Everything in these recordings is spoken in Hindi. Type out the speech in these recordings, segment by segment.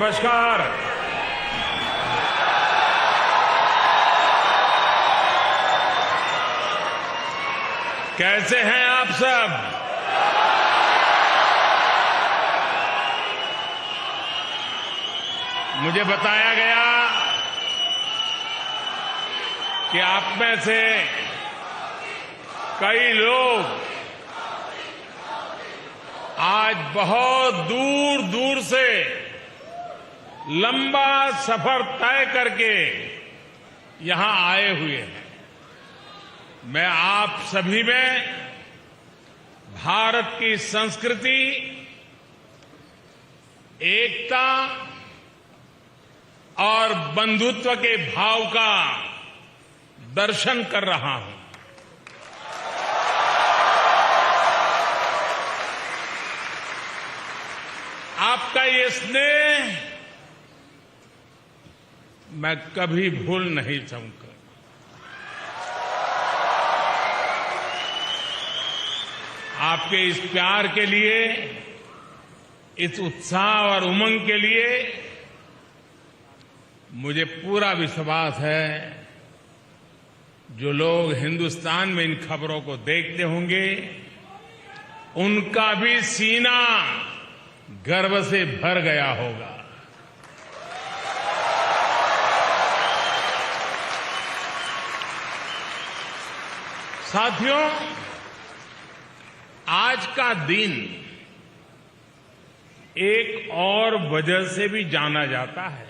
नमस्कार। कैसे हैं आप सब? मुझे बताया गया कि आप में से कई लोग आज बहुत दूर दूर से लंबा सफर तय करके यहां आए हुए हैं। मैं आप सभी में भारत की संस्कृति, एकता और बंधुत्व के भाव का दर्शन कर रहा हूं। आपका ये स्नेह मैं कभी भूल नहीं सकूंगा। आपके इस प्यार के लिए, इस उत्साह और उमंग के लिए मुझे पूरा विश्वास है जो लोग हिंदुस्तान में इन खबरों को देखते होंगे उनका भी सीना गर्व से भर गया होगा। साथियों, आज का दिन एक और वजह से भी जाना जाता है।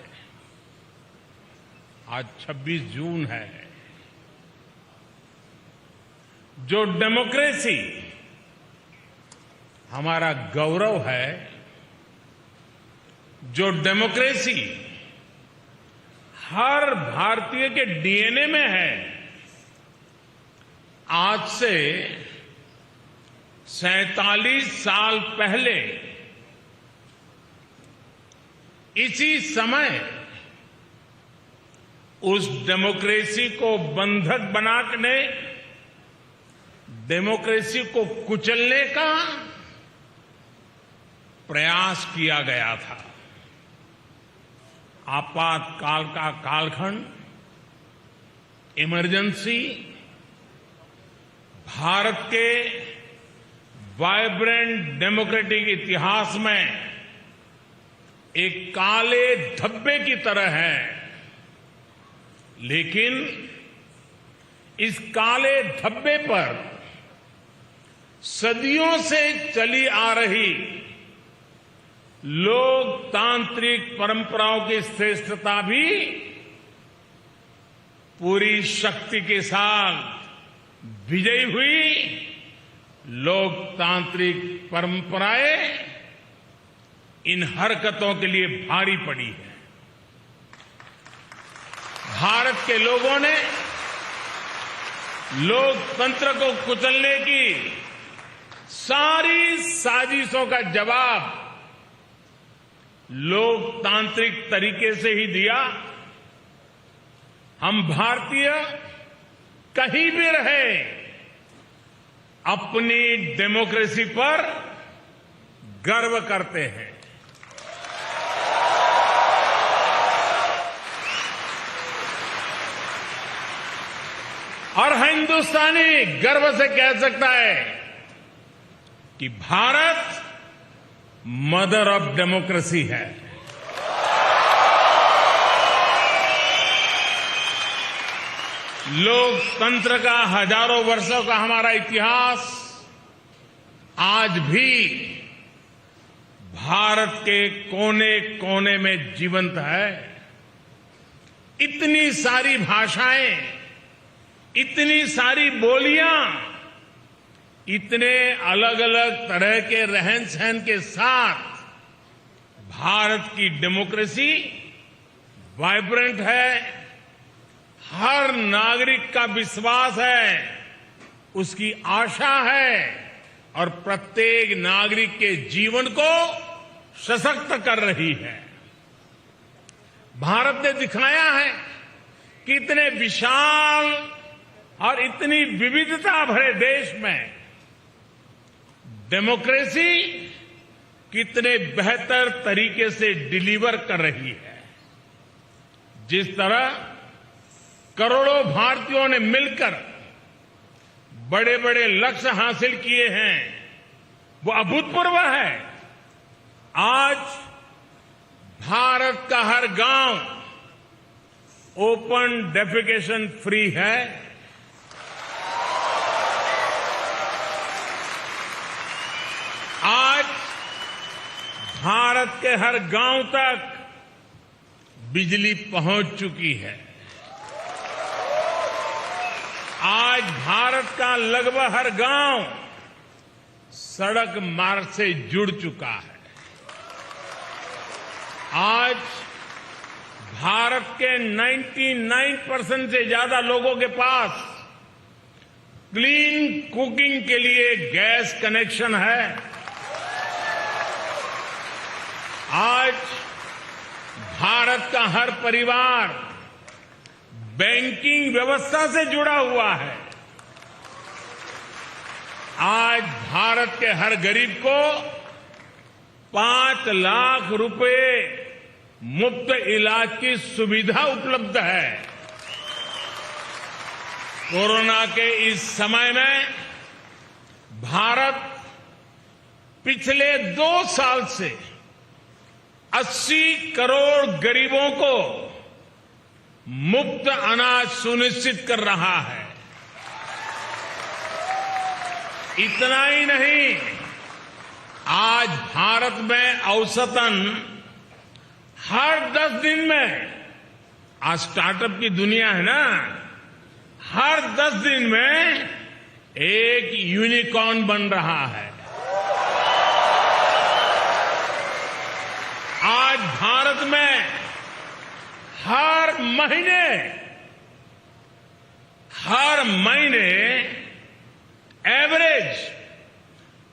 आज 26 जून है। जो डेमोक्रेसी हमारा गौरव है, जो डेमोक्रेसी हर भारतीय के डीएनए में है, आज से 47 साल पहले इसी समय उस डेमोक्रेसी को बंधक बनाने, डेमोक्रेसी को कुचलने का प्रयास किया गया था। आपातकाल का कालखंड, इमरजेंसी भारत के वाइब्रेंट डेमोक्रेटिक इतिहास में एक काले धब्बे की तरह है। लेकिन इस काले धब्बे पर सदियों से चली आ रही लोकतांत्रिक परंपराओं की श्रेष्ठता भी पूरी शक्ति के साथ विजयी हुई। लोकतांत्रिक परंपराएं इन हरकतों के लिए भारी पड़ी है। भारत के लोगों ने लोकतंत्र को कुचलने की सारी साजिशों का जवाब लोकतांत्रिक तरीके से ही दिया। हम भारतीय कहीं भी रहे, अपनी डेमोक्रेसी पर गर्व करते हैं। और हिंदुस्तानी गर्व से कह सकता है कि भारत मदर ऑफ डेमोक्रेसी है। लोकतंत्र का हजारों वर्षों का हमारा इतिहास आज भी भारत के कोने कोने में जीवंत है। इतनी सारी भाषाएं, इतनी सारी बोलियां, इतने अलग अलग तरह के रहन सहन के साथ भारत की डेमोक्रेसी वाइब्रेंट है। हर नागरिक का विश्वास है, उसकी आशा है और प्रत्येक नागरिक के जीवन को सशक्त कर रही है। भारत ने दिखाया है कि इतने विशाल और इतनी विविधता भरे देश में डेमोक्रेसी कितने बेहतर तरीके से डिलीवर कर रही है। जिस तरह करोड़ों भारतीयों ने मिलकर बड़े बड़े लक्ष्य हासिल किए हैं, वो अभूतपूर्व है। आज भारत का हर गांव ओपन डेफिकेशन फ्री है। आज भारत के हर गांव तक बिजली पहुंच चुकी है। आज भारत का लगभग हर गांव सड़क मार्ग से जुड़ चुका है। आज भारत के 99% से ज्यादा लोगों के पास क्लीन कुकिंग के लिए गैस कनेक्शन है। आज भारत का हर परिवार बैंकिंग व्यवस्था से जुड़ा हुआ है। आज भारत के हर गरीब को 5 लाख रुपए मुफ्त इलाज की सुविधा उपलब्ध है। कोरोना के इस समय में भारत पिछले 2 साल से 80 करोड़ गरीबों को मुफ्त अनाज सुनिश्चित कर रहा है। इतना ही नहीं, आज भारत में औसतन हर 10 दिन में, आज स्टार्टअप की दुनिया है ना, हर 10 दिन में एक यूनिकॉर्न बन रहा है। आज भारत में हर महीने एवरेज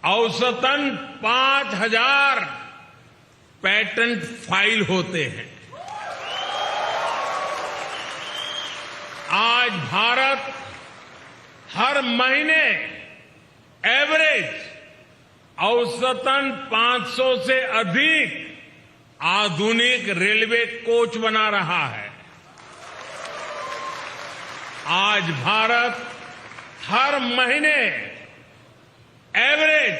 औसतन 5,000 पेटेंट फाइल होते हैं। आज भारत हर महीने एवरेज औसतन 500 से अधिक आधुनिक रेलवे कोच बना रहा है। आज भारत हर महीने एवरेज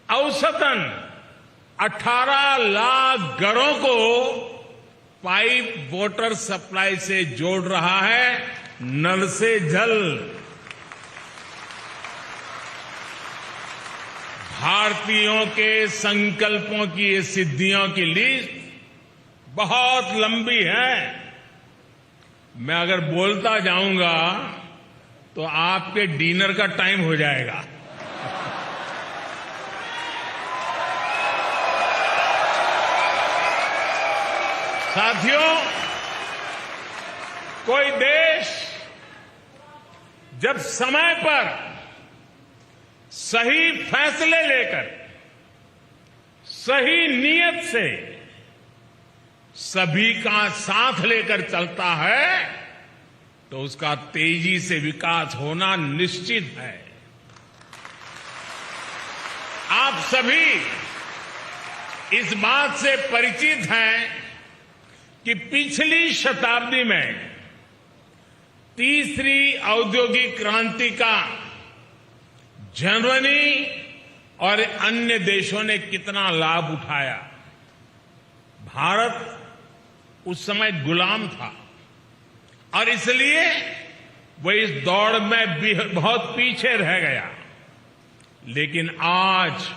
औसतन 18 लाख घरों को पाइप वाटर सप्लाई से जोड़ रहा है, नल से जल। भारतीयों के संकल्पों की ये सिद्धियों की लिस्ट बहुत लंबी है। मैं अगर बोलता जाऊंगा तो आपके डिनर का टाइम हो जाएगा। साथियों, कोई देश जब समय पर सही फैसले लेकर सही नीयत से सभी का साथ लेकर चलता है तो उसका तेजी से विकास होना निश्चित है। आप सभी इस बात से परिचित हैं कि पिछली शताब्दी में तीसरी औद्योगिक क्रांति का जर्मनी और अन्य देशों ने कितना लाभ उठाया। भारत उस समय गुलाम था और इसलिए वो इस दौड़ में बहुत पीछे रह गया। लेकिन आज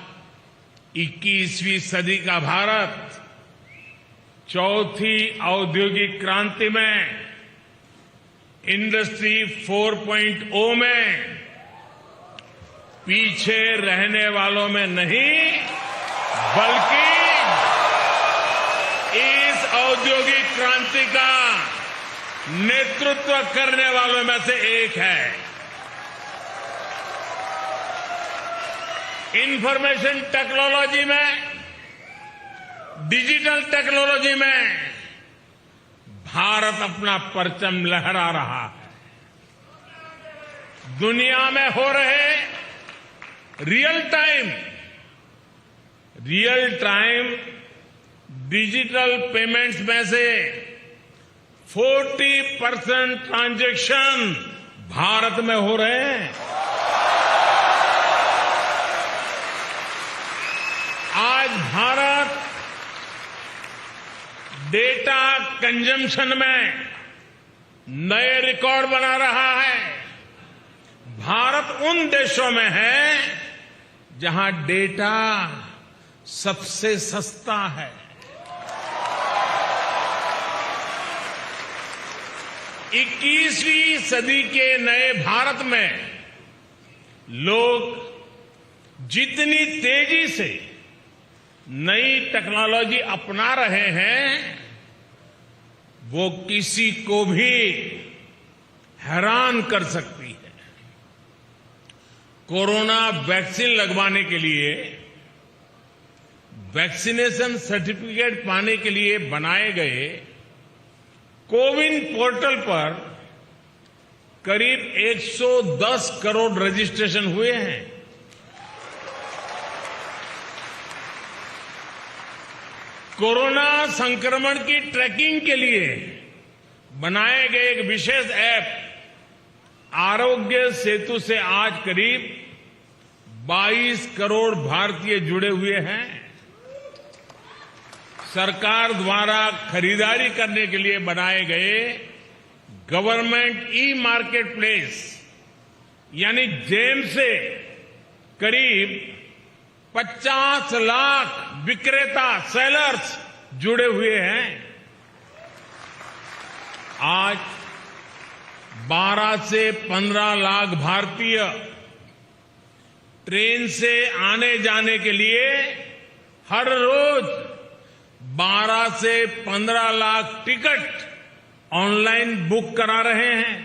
21वीं सदी का भारत चौथी औद्योगिक क्रांति में इंडस्ट्री 4.0 में पीछे रहने वालों में नहीं, बल्कि इस औद्योगिक क्रांति का नेतृत्व करने वालों में से एक है। इंफॉर्मेशन टेक्नोलॉजी में, डिजिटल टेक्नोलॉजी में भारत अपना परचम लहरा रहा है। दुनिया में हो रहे रियल टाइम डिजिटल पेमेंट्स में से 40% ट्रांजैक्शन भारत में हो रहे हैं। आज भारत डेटा कंजम्पशन में नए रिकॉर्ड बना रहा है। भारत उन देशों में है जहां डेटा सबसे सस्ता है। 21वीं सदी के नए भारत में लोग जितनी तेजी से नई टेक्नोलॉजी अपना रहे हैं वो किसी को भी हैरान कर सकती है। कोरोना वैक्सीन लगवाने के लिए वैक्सीनेशन सर्टिफिकेट पाने के लिए बनाए गए कोविन पोर्टल पर करीब 110 करोड़ रजिस्ट्रेशन हुए हैं। कोरोना संक्रमण की ट्रैकिंग के लिए बनाए गए एक विशेष ऐप आरोग्य सेतु से आज करीब 22 करोड़ भारतीय जुड़े हुए हैं। सरकार द्वारा खरीदारी करने के लिए बनाए गए गवर्नमेंट ई मार्केट प्लेस यानी जेम से करीब 50 लाख विक्रेता सेलर्स जुड़े हुए हैं। आज 12 से 15 लाख भारतीय ट्रेन से आने जाने के लिए हर रोज 12 से 15 लाख टिकट ऑनलाइन बुक करा रहे हैं।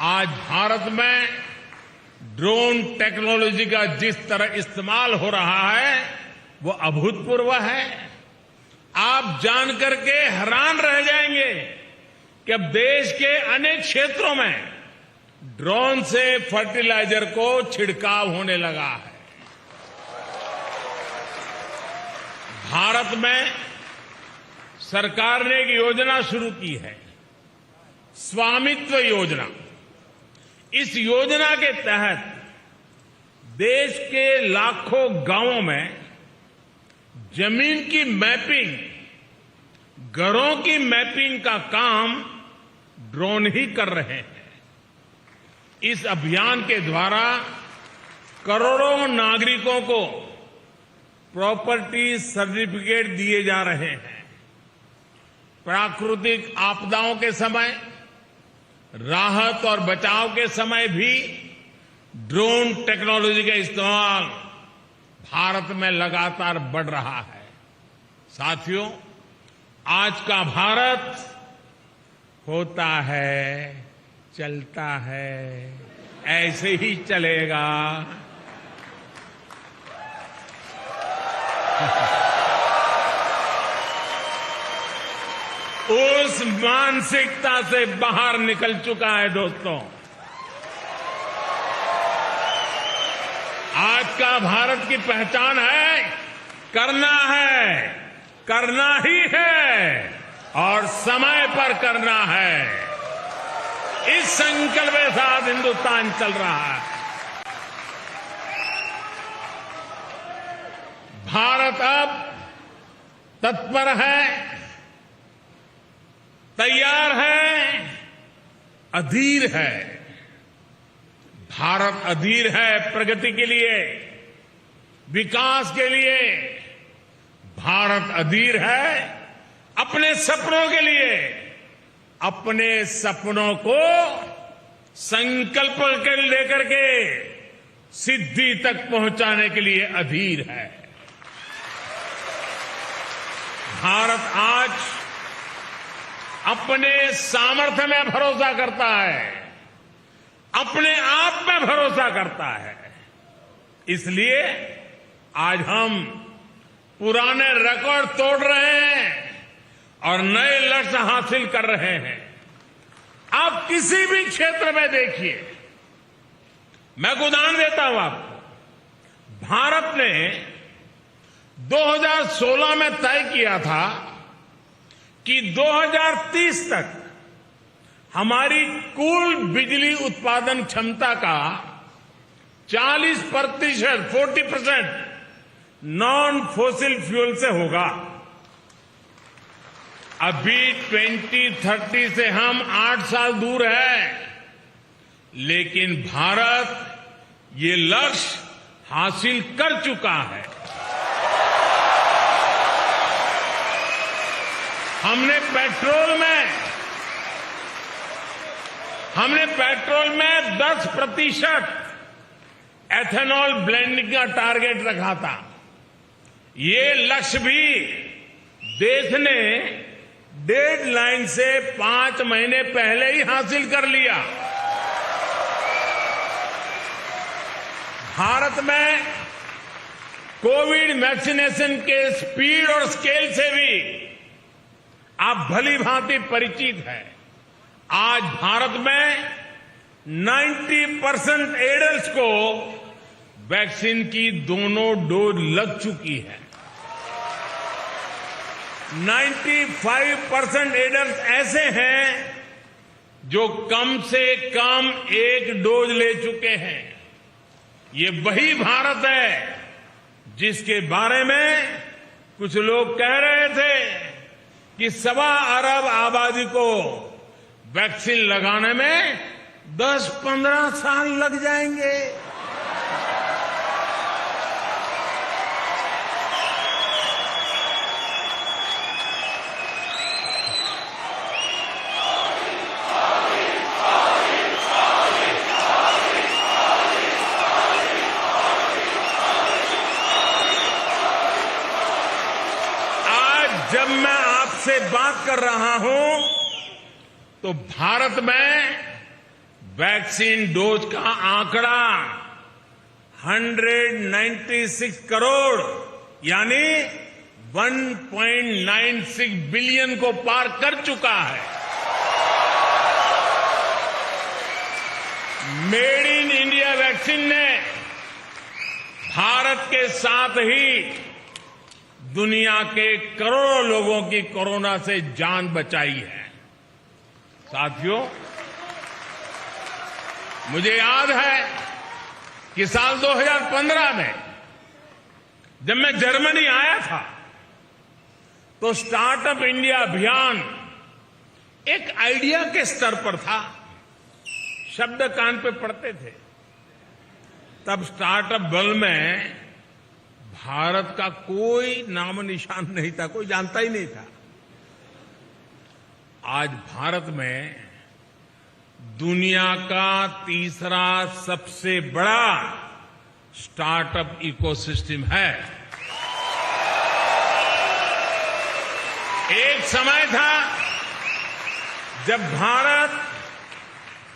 आज भारत में ड्रोन टेक्नोलॉजी का जिस तरह इस्तेमाल हो रहा है वो अभूतपूर्व है। आप जानकर के हैरान रह जाएंगे कि अब देश के अनेक क्षेत्रों में ड्रोन से फर्टिलाइजर को छिड़काव होने लगा है। भारत में सरकार ने एक योजना शुरू की है, स्वामित्व योजना। इस योजना के तहत देश के लाखों गांवों में जमीन की मैपिंग, घरों की मैपिंग का काम ड्रोन ही कर रहे हैं। इस अभियान के द्वारा करोड़ों नागरिकों को प्रॉपर्टी सर्टिफिकेट दिए जा रहे हैं। प्राकृतिक आपदाओं के समय, राहत और बचाव के समय भी ड्रोन टेक्नोलॉजी का इस्तेमाल भारत में लगातार बढ़ रहा है। साथियों, आज का भारत होता है, चलता है, ऐसे ही चलेगा। उस मानसिकता से बाहर निकल चुका है दोस्तों। आज का भारत की पहचान है, करना ही है और समय पर करना है। इस संकल्प के साथ हिंदुस्तान चल रहा है। भारत अब तत्पर है, तैयार है, अधीर है। भारत अधीर है प्रगति के लिए, विकास के लिए। भारत अधीर है अपने सपनों के लिए। अपने सपनों को संकल्प कर लेकर के सिद्धि तक पहुंचाने के लिए अधीर है। भारत आज अपने सामर्थ्य में भरोसा करता है, अपने आप में भरोसा करता है। इसलिए आज हम पुराने रिकॉर्ड तोड़ रहे हैं और नए लक्ष्य हासिल कर रहे हैं। आप किसी भी क्षेत्र में देखिए, मैं उदाहरण देता हूं आपको। भारत ने 2016 में तय किया था कि 2030 तक हमारी कुल बिजली उत्पादन क्षमता का 40% नॉन फोसिल फ्यूल से होगा। अभी 2030 से हम 8 साल दूर हैं, लेकिन भारत ये लक्ष्य हासिल कर चुका है। हमने पेट्रोल में 10% एथेनॉल ब्लेंडिंग का टारगेट रखा था। ये लक्ष्य भी देश ने डेडलाइन से 5 महीने पहले ही हासिल कर लिया। भारत में कोविड वैक्सीनेशन के स्पीड और स्केल से भी आप भली भांति परिचित हैं। आज भारत में 90% एडल्ट्स को वैक्सीन की दोनों डोज लग चुकी है। 95% एडल्ट्स ऐसे हैं जो कम से कम 1 डोज ले चुके हैं। ये वही भारत है जिसके बारे में कुछ लोग कह रहे थे कि 1.25 अरब आबादी को वैक्सीन लगाने में 10-15 साल लग जाएंगे। जब मैं आपसे बात कर रहा हूं तो भारत में वैक्सीन डोज का आंकड़ा 196 करोड़ यानी 1.96 बिलियन को पार कर चुका है। मेड इन इंडिया वैक्सीन ने भारत के साथ ही दुनिया के करोड़ों लोगों की कोरोना से जान बचाई है। साथियों, मुझे याद है कि साल 2015 में जब मैं जर्मनी आया था तो स्टार्टअप इंडिया अभियान एक आइडिया के स्तर पर था। शब्द कान पे पड़ते थे। तब स्टार्टअप वर्ल्ड में भारत का कोई नाम निशान नहीं था, कोई जानता ही नहीं था। आज भारत में दुनिया का तीसरा सबसे बड़ा स्टार्टअप इकोसिस्टम है। एक समय था जब भारत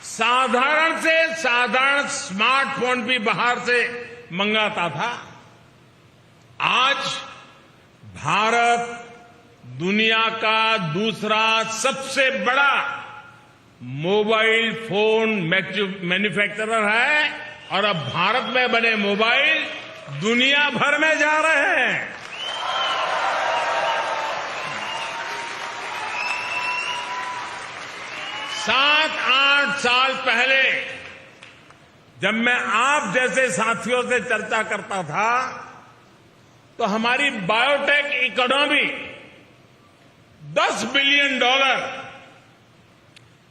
साधारण से साधारण स्मार्टफोन भी बाहर से मंगाता था। आज भारत दुनिया का दूसरा सबसे बड़ा मोबाइल फोन मैन्युफैक्चरर है और अब भारत में बने मोबाइल दुनिया भर में जा रहे हैं। सात आठ साल पहले जब मैं आप जैसे साथियों से चर्चा करता था तो हमारी बायोटेक इकोनॉमी $10 बिलियन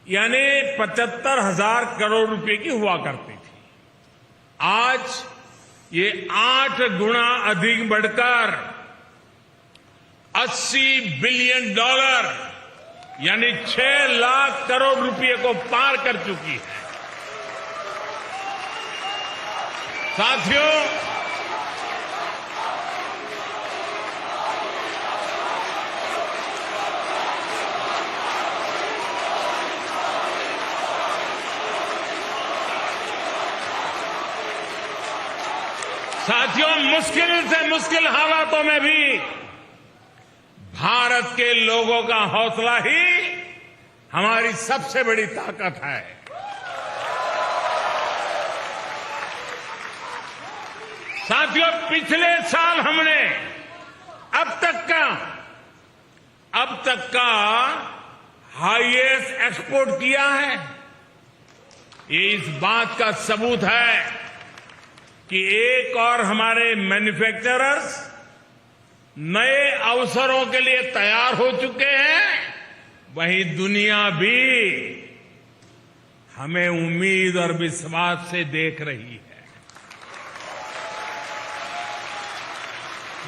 यानी 75,000 करोड़ रुपए की हुआ करती थी। आज ये 8 गुना अधिक बढ़कर $80 बिलियन यानी 6 लाख करोड़ रुपए को पार कर चुकी है। साथियों, मुश्किल से मुश्किल हालातों में भी भारत के लोगों का हौसला ही हमारी सबसे बड़ी ताकत है। साथियों, पिछले साल हमने अब तक का हाईएस्ट एक्सपोर्ट किया है। ये इस बात का सबूत है कि एक और हमारे मैन्युफैक्चरर्स नए अवसरों के लिए तैयार हो चुके हैं, वहीं दुनिया भी हमें उम्मीद और विश्वास से देख रही है।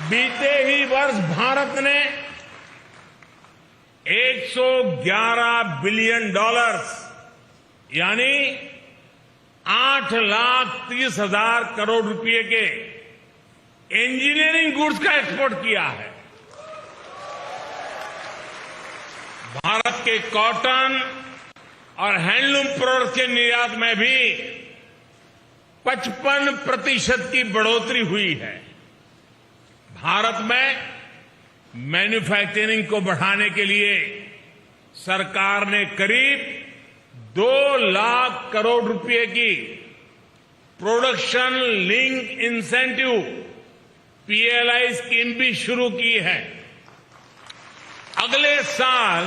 बीते ही वर्ष भारत ने $111 बिलियन यानी 8,30,000 करोड़ रुपए के इंजीनियरिंग गुड्स का एक्सपोर्ट किया है। भारत के कॉटन और हैंडलूम प्रोडक्ट्स के निर्यात में भी 55% की बढ़ोतरी हुई है। भारत में मैन्युफैक्चरिंग को बढ़ाने के लिए सरकार ने करीब 2 लाख करोड़ रुपए की production link incentive PLI scheme भी शुरू की है। अगले साल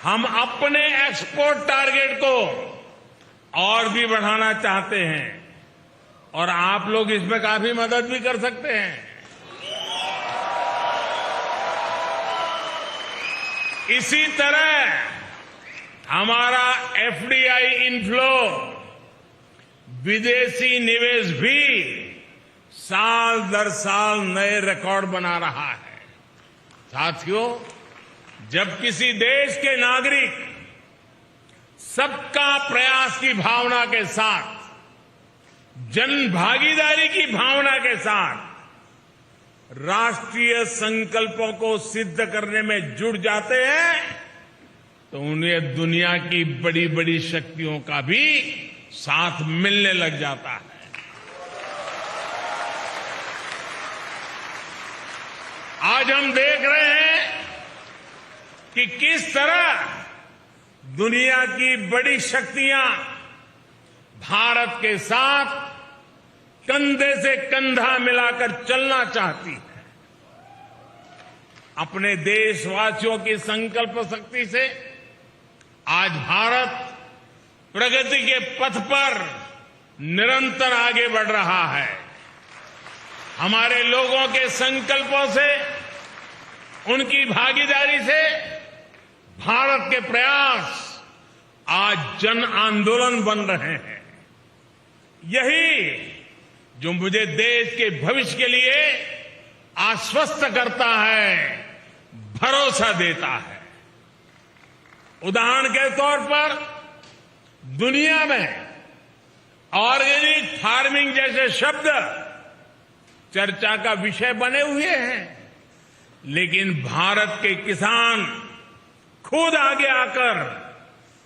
हम अपने एक्सपोर्ट टारगेट को और भी बढ़ाना चाहते हैं और आप लोग इसमें काफी मदद भी कर सकते हैं। इसी तरह हमारा FDI इनफ्लो, विदेशी निवेश भी साल दर साल नए रिकॉर्ड बना रहा है। साथियों, जब किसी देश के नागरिक सबका प्रयास की भावना के साथ, जन भागीदारी की भावना के साथ राष्ट्रीय संकल्पों को सिद्ध करने में जुट जाते हैं, तो उन्हें दुनिया की बड़ी बड़ी शक्तियों का भी साथ मिलने लग जाता है। आज हम देख रहे हैं कि किस तरह दुनिया की बड़ी शक्तियां भारत के साथ कंधे से कंधा मिलाकर चलना चाहती है। अपने देशवासियों की संकल्प शक्ति से आज भारत प्रगति के पथ पर निरंतर आगे बढ़ रहा है। हमारे लोगों के संकल्पों से, उनकी भागीदारी से भारत के प्रयास आज जन आंदोलन बन रहे हैं। यही जो मुझे देश के भविष्य के लिए आश्वस्त करता है, भरोसा देता है। उदाहरण के तौर पर दुनिया में ऑर्गेनिक फार्मिंग जैसे शब्द चर्चा का विषय बने हुए हैं, लेकिन भारत के किसान खुद आगे आकर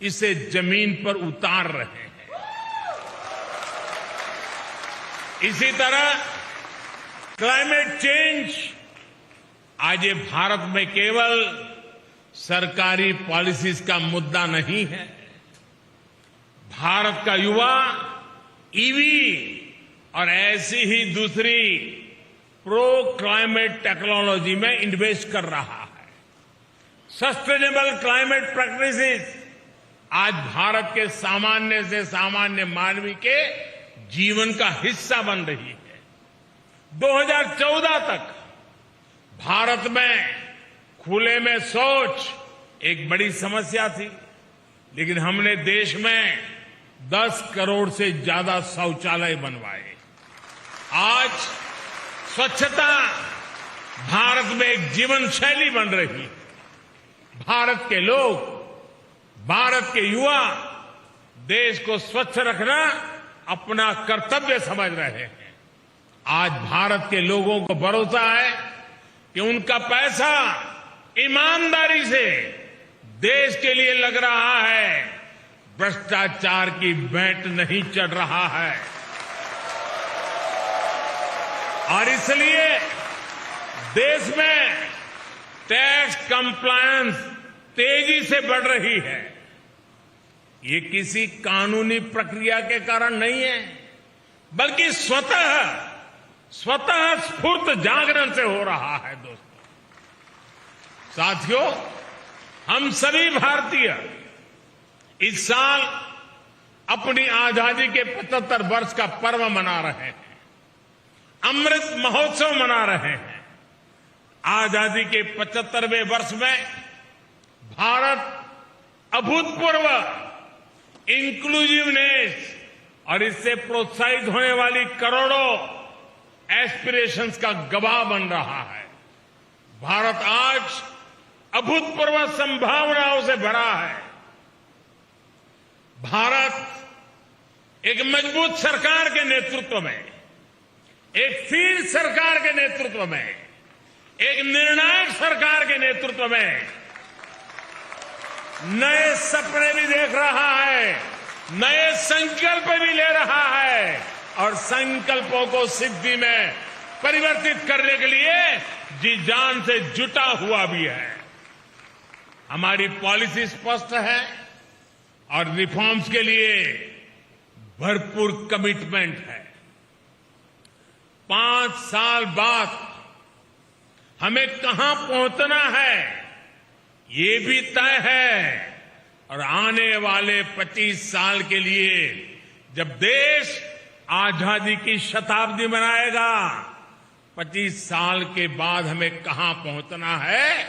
इसे जमीन पर उतार रहे हैं। इसी तरह क्लाइमेट चेंज आज ये भारत में केवल सरकारी पॉलिसीज का मुद्दा नहीं है। भारत का युवा ईवी और ऐसी ही दूसरी प्रो क्लाइमेट टेक्नोलॉजी में इन्वेस्ट कर रहा है। सस्टेनेबल क्लाइमेट प्रैक्टिसेस आज भारत के सामान्य से सामान्य मानवी के जीवन का हिस्सा बन रही है। 2014 तक भारत में खुले में शौच एक बड़ी समस्या थी, लेकिन हमने देश में 10 करोड़ से ज्यादा शौचालय बनवाए। आज स्वच्छता भारत में एक जीवन शैली बन रही है। भारत के लोग, भारत के युवा देश को स्वच्छ रखना अपना कर्तव्य समझ रहे हैं। आज भारत के लोगों को भरोसा है कि उनका पैसा ईमानदारी से देश के लिए लग रहा है, भ्रष्टाचार की भेंट नहीं चढ़ रहा है। और इसलिए देश में टैक्स कंप्लायंस तेजी से बढ़ रही है। ये किसी कानूनी प्रक्रिया के कारण नहीं है, बल्कि स्वतः स्वतः स्फूर्त जागरण से हो रहा है। दोस्तों, साथियों, हम सभी भारतीय इस साल अपनी आजादी के 75 वर्ष का पर्व मना रहे हैं, अमृत महोत्सव मना रहे हैं। आजादी के 75वें वर्ष में भारत अभूतपूर्व इंक्लूसिवनेस और इससे प्रोत्साहित होने वाली करोड़ों एस्पिरेशंस का गवाह बन रहा है। भारत आज अभूतपूर्व संभावनाओं से भरा है। भारत एक मजबूत सरकार के नेतृत्व में, एक स्थिर सरकार के नेतृत्व में, एक निर्णायक सरकार के नेतृत्व में नए सपने भी देख रहा है, नए संकल्प भी ले रहा है और संकल्पों को सिद्धि में परिवर्तित करने के लिए जी जान से जुटा हुआ भी है। हमारी पॉलिसी स्पष्ट है और रिफॉर्म्स के लिए भरपूर कमिटमेंट है। 5 साल बाद हमें कहां पहुंचना है ये भी तय है और आने वाले 25 साल के लिए जब देश आजादी की शताब्दी मनाएगा, 25 साल के बाद हमें कहां पहुंचना है,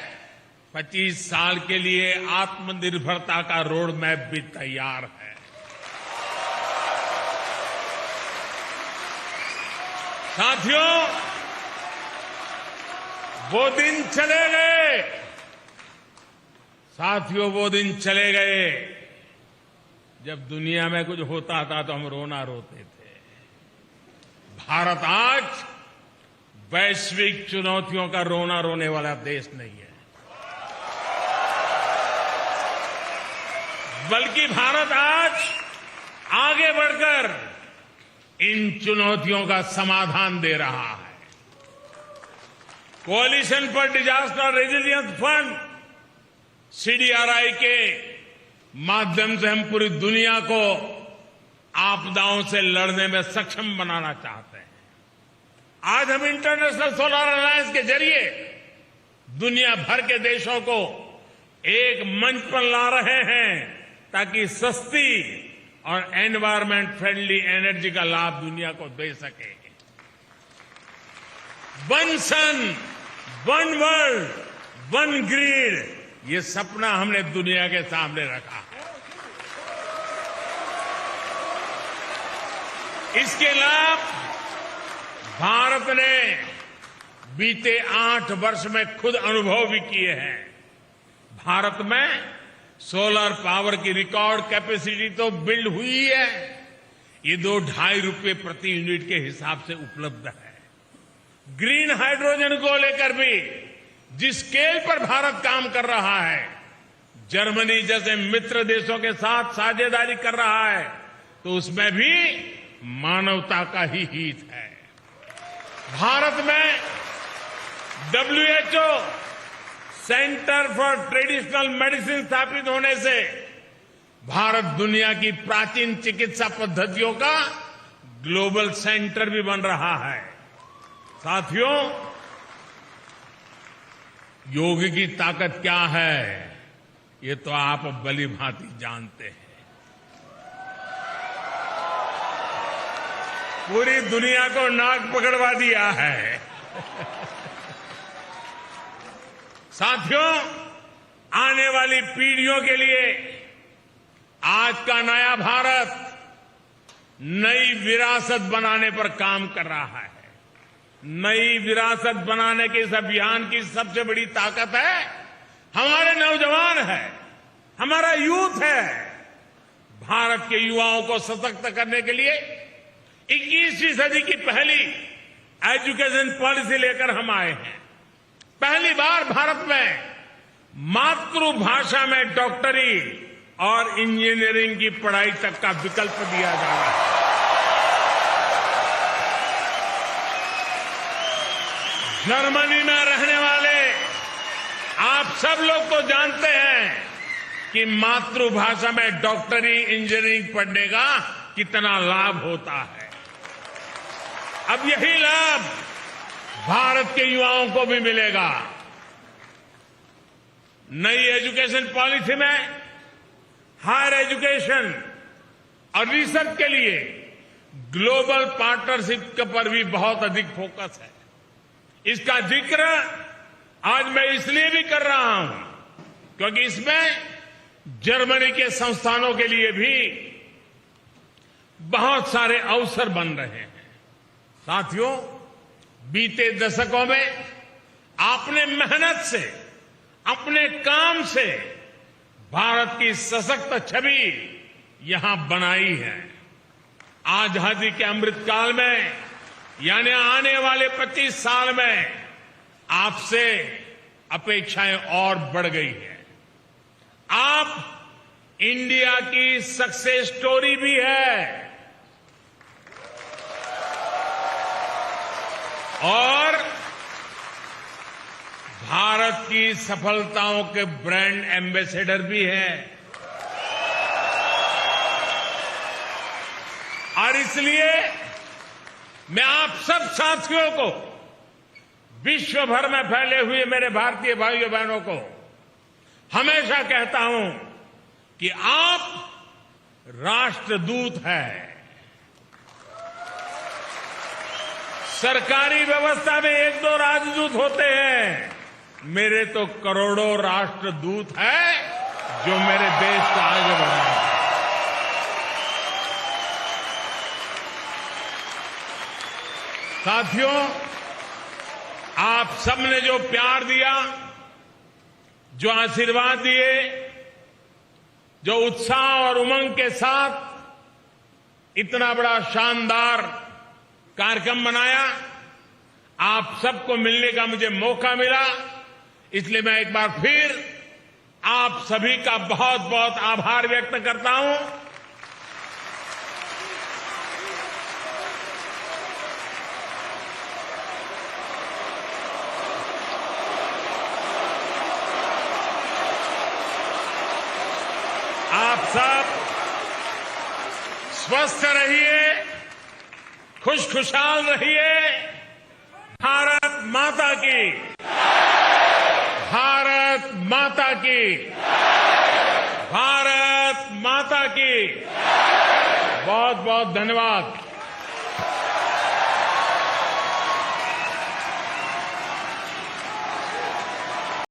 25 साल के लिए आत्मनिर्भरता का रोड मैप भी तैयार है। साथियों, वो दिन चले गए। साथियों, वो दिन चले गए जब दुनिया में कुछ होता था तो हम रोना रोते थे। भारत आज वैश्विक चुनौतियों का रोना रोने वाला देश नहीं है, बल्कि भारत आज आगे बढ़कर इन चुनौतियों का समाधान दे रहा है। Coalition for disaster resilience fund CDRI के माध्यम से हम पूरी दुनिया को आपदाओं से लड़ने में सक्षम बनाना चाहते हैं। आज हम इंटरनेशनल सोलर अलायंस के जरिए दुनिया भर के देशों को एक मंच पर ला रहे हैं ताकि सस्ती और एनवायरमेंट फ्रेंडली एनर्जी का लाभ दुनिया को दे सके। वन सन, वन वर्ल्ड, वन ग्रिड, ये सपना हमने दुनिया के सामने रखा है। इसके लाभ भारत ने बीते 8 वर्ष में खुद अनुभव भी किए हैं। भारत में सोलर पावर की रिकॉर्ड कैपेसिटी तो बिल्ड हुई है, ये ₹2-2.5 प्रति यूनिट के हिसाब से उपलब्ध है। ग्रीन हाइड्रोजन को लेकर भी जिस स्केल पर भारत काम कर रहा है, जर्मनी जैसे मित्र देशों के साथ साझेदारी कर रहा है, तो उसमें भी मानवता का ही हित है। भारत में WHO centre for traditional medicine स्थापित होने से भारत दुनिया की प्राचीन चिकित्सा पद्धतियों का ग्लोबल सेंटर भी बन रहा है। साथियों, योग की ताकत क्या है ये तो आप भली भांति जानते हैं। पूरी दुनिया को नाक पकड़वा दिया है। साथियों, आने वाली पीढ़ियों के लिए आज का नया भारत नई विरासत बनाने पर काम कर रहा है। नई विरासत बनाने के इस अभियान की सबसे बड़ी ताकत है हमारे नौजवान है, हमारा यूथ है। भारत के युवाओं को सशक्त करने के लिए 21वीं सदी की पहली एजुकेशन पॉलिसी लेकर हम आए हैं। पहली बार भारत में मातृभाषा में डॉक्टरी और इंजीनियरिंग की पढ़ाई तक का विकल्प दिया जा रहा है। जर्मनी में रहने वाले आप सब लोग तो जानते हैं कि मातृभाषा में डॉक्टरी इंजीनियरिंग पढ़ने का कितना लाभ होता है। अब यही लाभ भारत के युवाओं को भी मिलेगा। नई एजुकेशन पॉलिसी में हायर एजुकेशन और रिसर्च के लिए ग्लोबल पार्टनरशिप पर भी बहुत अधिक फोकस है। इसका जिक्र आज मैं इसलिए भी कर रहा हूं क्योंकि इसमें जर्मनी के संस्थानों के लिए भी बहुत सारे अवसर बन रहे हैं। साथियों, बीते दशकों में आपने मेहनत से, अपने काम से भारत की सशक्त छवि यहां बनाई है। आजादी के अमृतकाल में यानी आने वाले 25 साल में आपसे अपेक्षाएं और बढ़ गई हैं। आप इंडिया की सक्सेस स्टोरी भी है और भारत की सफलताओं के ब्रांड एम्बेसडर भी है। और इसलिए मैं आप सब साथियों को, विश्व भर में फैले हुए मेरे भारतीय भाइयों बहनों को हमेशा कहता हूं कि आप राष्ट्रदूत हैं। सरकारी व्यवस्था में 1-2 राजदूत होते हैं, मेरे तो करोड़ों राष्ट्रदूत हैं जो मेरे देश को आगे बढ़ाएंगे। साथियों, आप सबने जो प्यार दिया, जो आशीर्वाद दिए, जो उत्साह और उमंग के साथ इतना बड़ा शानदार कार्यक्रम बनाया, आप सबको मिलने का मुझे मौका मिला, इसलिए मैं एक बार फिर आप सभी का बहुत बहुत आभार व्यक्त करता हूं। आप सब स्वस्थ रहिए, खुशखुशाल रहिए। भारत माता की, भारत माता की, भारत माता की। बहुत बहुत धन्यवाद।